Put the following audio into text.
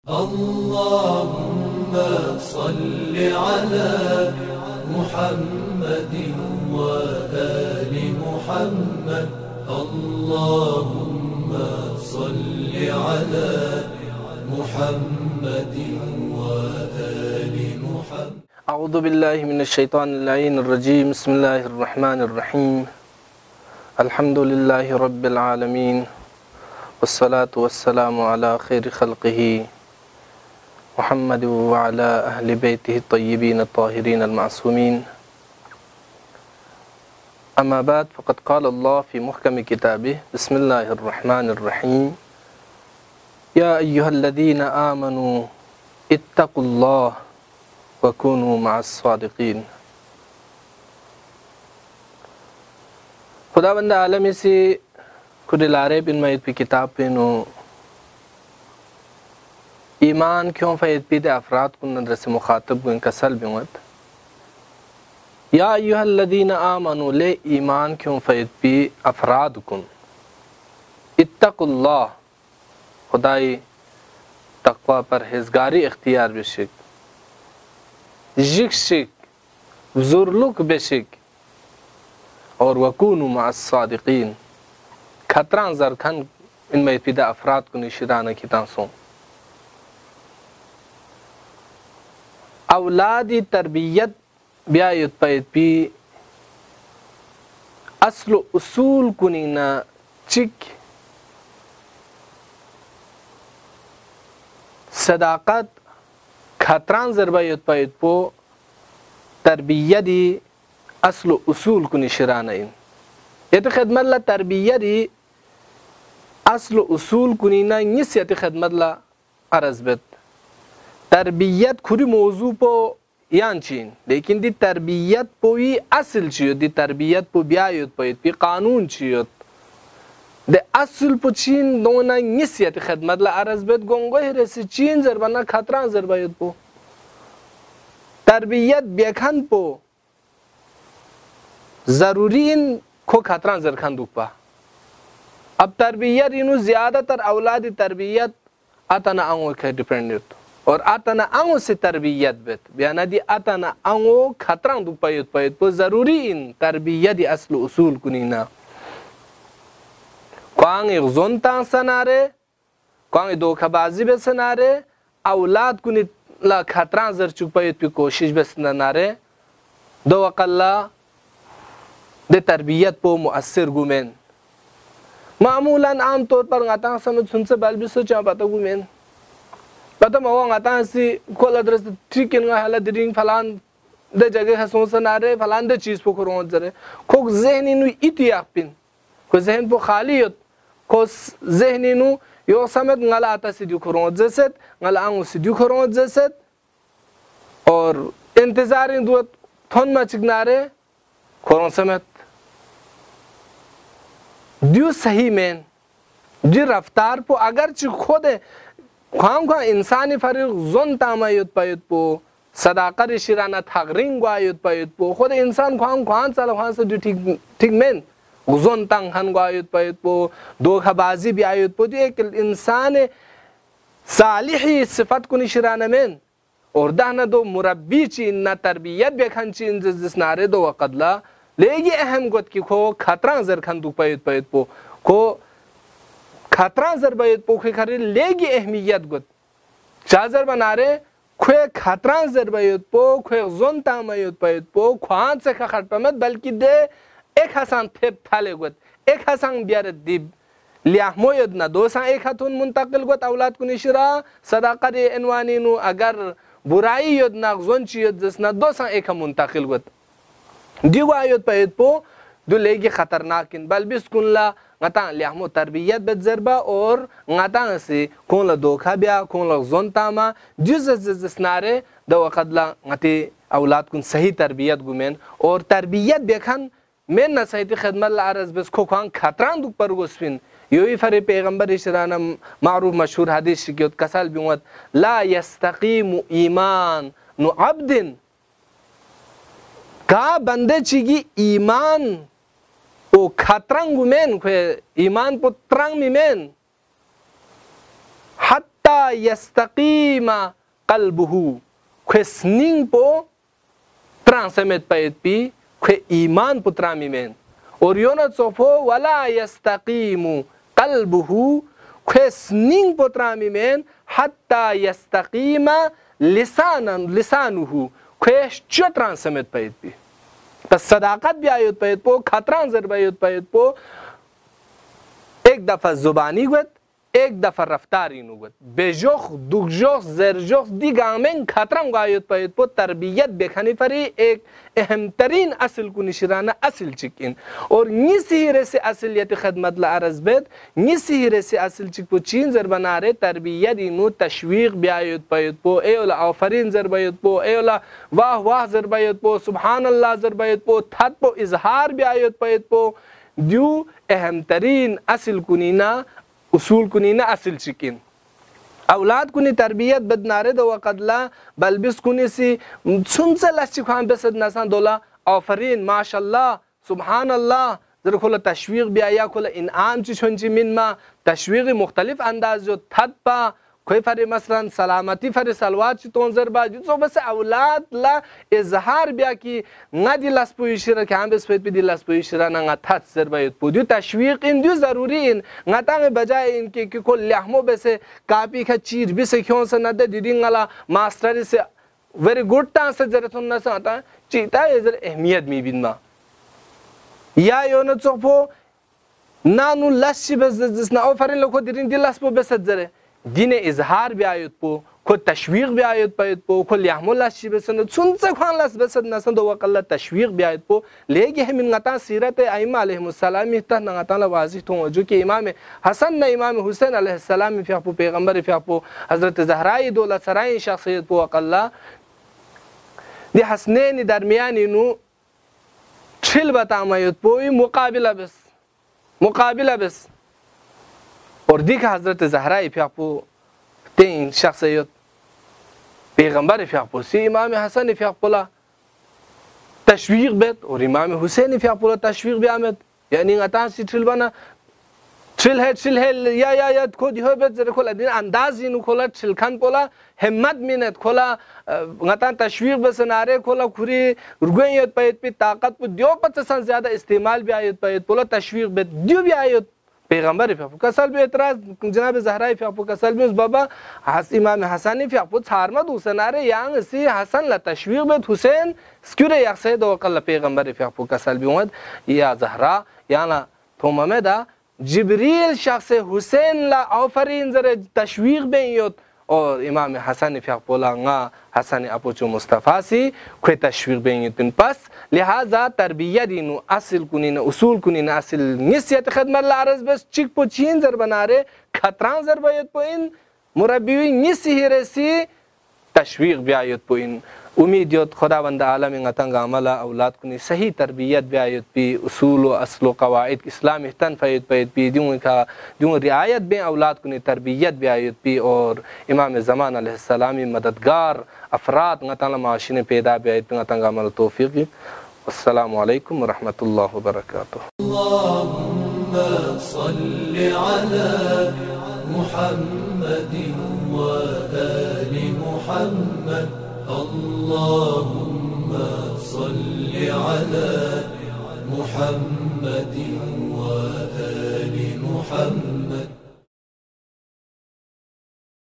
اللهم صل على محمد وآل محمد اللهم صل على محمد وآل محمد أعوذ بالله من الشيطان اللعين الرجيم بسم الله الرحمن الرحيم الحمد لله رب العالمين والصلاة والسلام على خير خلقه محمد وعلى أهل بيته الطيبين الطاهرين المعصومين أما بعد فقد قال الله في محكم كتابه بسم الله الرحمن الرحيم يا أيها الذين آمنوا اتقوا الله وكونوا مع الصادقين खुदाबंद आलमी से खुदिलारे बिन मयत की किताब पे नो ईमान क्यों फ़ैद पीदे अफराद को नदर से मुखातब को इनका सल बिमत या अय्युहल्लज़ीना आमनू ले ईमान क्यों फ़ैद पी अफराद कुन इत्तकुल्लाह खुदाई तक़वा परहेज़गारी इख्तियार बेशिक जिक्शिक ज़ुरलुक बेशिक और वकूनु मअस-सादिक़ीन खतरा ज़रखन इनमें पिदा अफराद को निशिराना की तांसों औलादी तरबियत ब्यायुत पैद पी अस्ल उसूल कुनीना चिक सदाकत खतरा ज़रबायुत पैद पो तरबियती अस्ल उसूल को निशराना इन ये तो खदमत ला तरबियती अस्ल उसूल कुनीना निस्यत खदमत ला अरज़बत तरबियत खुरी मौजू पो यानचीन लेकिन दी तरबियत पोई असल चियो दी तरबियत पो ब्यायुत पैद पी कानून चियो दे असल पो चीन दोना निस्यत खदमत ला अरज़बत गोंगो हिरे से चीन ज़रबाना खतरा ज़रबायुत पो तरबियत बेखन पो ज़रूरी इन को खतरा ज़रखन दुपा अब तरबियत इनु ज़्यादातर औलादी तरबियत आतना आंगो के डिपेंडेंट और आतना आंगो से तरबियत बेत बयाना दी आतना आंगो खतरा दुपायुत पैद पो ज़रूरी इन तरबियत अस्ल उसूल कुनीना क्वांग एक ज़ोनता सनारे क्वांग धोखाबाजी बे सनारे औलाद कुनी ला खतरा ज़र चुपायुत पे कोशिश बे सनारे दो वक़ल्ला दे तरबियत पो मुअस्सिर गुमेन मामूलन आम तौर पर गाता समझ सुनसे बाल भी सोचा पता गुमेन पता मवा गाता सी कोल अदरस ठीक इन हालत रिंग फलान दे जगह हसों सनारे फलान दे चीज़ पो करों जरे खोक ज़हनी नु इतियाक पिन को ज़हन पो खाली होत को ज़हनी नु यो समेत गला आता सी दियो करों जैसे गला आंगो सी दियो करों जैसे और इंतज़ार इन दुआ थोन मचिकनारे करों समेत दियो सही में जी रफ्तार पो अगर ची खुद खाम खा इंसानी फरीक जोन तामायुत पायुत पो सदाकर शिराना थागरिंग वायुत पायुत पो खुद इंसान खाम खान चला खान से ठीक ठीक में जोन तंग हन वायुत पायुत पो धोखाबाजी भी आयुत पो एक इंसान सालिही सिफत को निशिराना में और दाना दो मुरब्बी चीन ना तरबियत बेखन चीन जिस नारे दो वक़दला लेगी अहम गत की खो खतरा ज़रखन दु पैद पैद पो को खतरा ज़रबायत पो खे खरी लेगी अहमियत गत चाज़र बनारे खे खतरा ज़रबायत पो खे ज़ोन तामायत पैद पो ख्वान से खट पमत बल्कि दे एक हसान थेप थाले गत एक हसान बियार दिब लिया मोयद ना दोसा एक हथुन मुंतकिल गत औलाद को निशरा सदाक़त इनवानी नु अगर बुराई योद ना ज़ोन चियद जसना दोसा एक मुंतकिल गत दिवा आयत पैद पो दो लेगी खतरनाक इन बल बिस्कुल्ला ngata liahmo tarbiyat bet zerba और ngata से कौन ला धोखा बिया कौन ला ज़ोन तामा जिस नारे दो वक़दला ngati औलाद कुन सही तरबियत गुमेन और तरबियत बेखन में न सही खदमत ला अरज़ बस को खान खतरान दुख पर गोस्पिन योही फरे पैगंबर इशराना मारूफ मशहूर हदीस शिकियत कसल बिमत ला यस्तकीमु ईमान नु अब्दिन का बंदे चिगी ईमान ओ खतरंग गुमेन खे ईमान पो तरंग मिमेन हत्ता hatta yastaqima qalbuhu que sning po transamet payet pi que iman putrami men oriona sofo wala yastaqimu qalbuhu que sning putrami men hatta yastaqima lisanuhu que čo transamet payet pi tas sadaqat भी आयुत पयत पो खतरा जर आयुत पयत पो एक दफा जुबानी गुत एक दफा रफ्तारी नुगत बेजोख दुगजोख जरजोख दिगामें खतरा आयुत पयत पो तरबियत बेखनी परी एक अहम तरीन असल को निशराना असल चिकिन और निसिरे से असलियत खदमत ला अरजबेत निसिरे से असल चिक पो चीन जर बना रे तरबियत इनु तशवीक भी आयुत पयत पो एला आफरीन जर बयत पो एला वाह वाह जर बयत पो सुभान अल्लाह जर बयत पो थत पो इजहार भी आयुत पयत पो दू अहम तरीन असल कुनीना उसूल कुनीना असल चिकिन औलाद कुनी तरबियत बदनारे दो वक़दला बलबिस कुनी सी सुनसे लस्सी खान बेसद नसान दोला आफरीन माशाअल्लाह सुभान अल्लाह जर खोला तशवीक भी आया खोला इनाम ची छुंची मिन मा तशवीक मुख्तलिफ अंदाज जो थद पा कोई फरे मसलन सलामती फरे सलवात ची तोंजर बा जो बस औलाद ला इजहार बिया की ngadi las puishira ke ambes pet bi las puishira na ngatat ser bayut pudu tashwiq in du zaruri in ngatang bajaye in ke ko lahmo bese kapi kha chir bi se khyon se na de didingala master se very good ta se zaratun na sa ta chita ezer ehmiyat mi binma ya yono tsofo nanu lashi bez na ofarin loko dirin dilas po besat zare دین اظهار بیاید پو کو تشویق بیاید پاید پو کو لیحمل اشی بسند سنت خوان لاس بسد نسند و قل تشویق بیاید پو لیگه همین غتا سیرت ائمه علیهم السلام ته غتا لا واضح تو جو کہ امام حسن نے امام حسین علیہ السلام فی پو پیغمبر فی پو حضرت زهرا دولت سرای شخصیت پو قل دی حسنین درمیانی نو چل بتامید پو مقابله بس और देखा हजरत ज़हरा फ़ियापो तीन शख्सियत पैगंबर फ़ियापो सी इमाम हसन फ़ियापोला तशवीक बेत और इमाम हुसैन फ़ियापोला तशवीक भी आमद यानी गता सी ठिलबना ठिल है या खुद हो बेत जरे खोला दिन अंदाज इन खोला ठिलखान पोला हिम्मत मिनत खोला गता तशवीक बसनारे खोला खुरी रुगयत पैत पे ताकत को दियो 50 ज्यादा इस्तेमाल भी आयत पैत पोला तशवीक बेत दियो भी आयत पैगंबर फ़ियापो कसल भी एतराज जनाब ज़हरा फ़ियापो कसल भी उस बाबा इमाम हसन फ़ियापो छारमद हुसैनारे यांग सी हसन ला तशवीक बेत हुसैन स्क्यूरे यक्से दो कल पैगंबर फ़ियापो कसल भी उमद या ज़हरा याना थोममेदा जिब्रील शख्स हुसैन ला आफरीन जरे तशवीक बेयोत और इमाम हसन फ़ियापो ला हसन अपोचो मुस्तफ़ा सी कोई तशवीक बेयोतिन पस लिहाजा तरबियत इनु असल कुनीना उसूल कुनीना असल निस्यत खदमत लारज बस चिक पो चीन जर बनारे खतरा जर बयत पो इन मुरब्बी निसिहिरे सी तशवीक बियायत पो इन उम्मीद योत खुदावंद आलम गतंग अमला औलाद कुनी सही तरबियत बियायत पी उसूल व अस्ल कवाइद इस्लाम इhtन फयत पयत पी दूं रियायत बे औलाद कुनी तरबियत बियायत पी और इमाम ज़मान अलैहिस्सलामी मददगार अफराद गतला माशिने पैदा बियायत पी गतंग अमल तौफीक अस्सलामु अलैकुम व रहमतुल्लाहि व बरकातुहू अल्लाहुम्मा सल्लि अला मुहम्मदिन व आलि मुहम्मद اللهم صل على محمد وآل محمد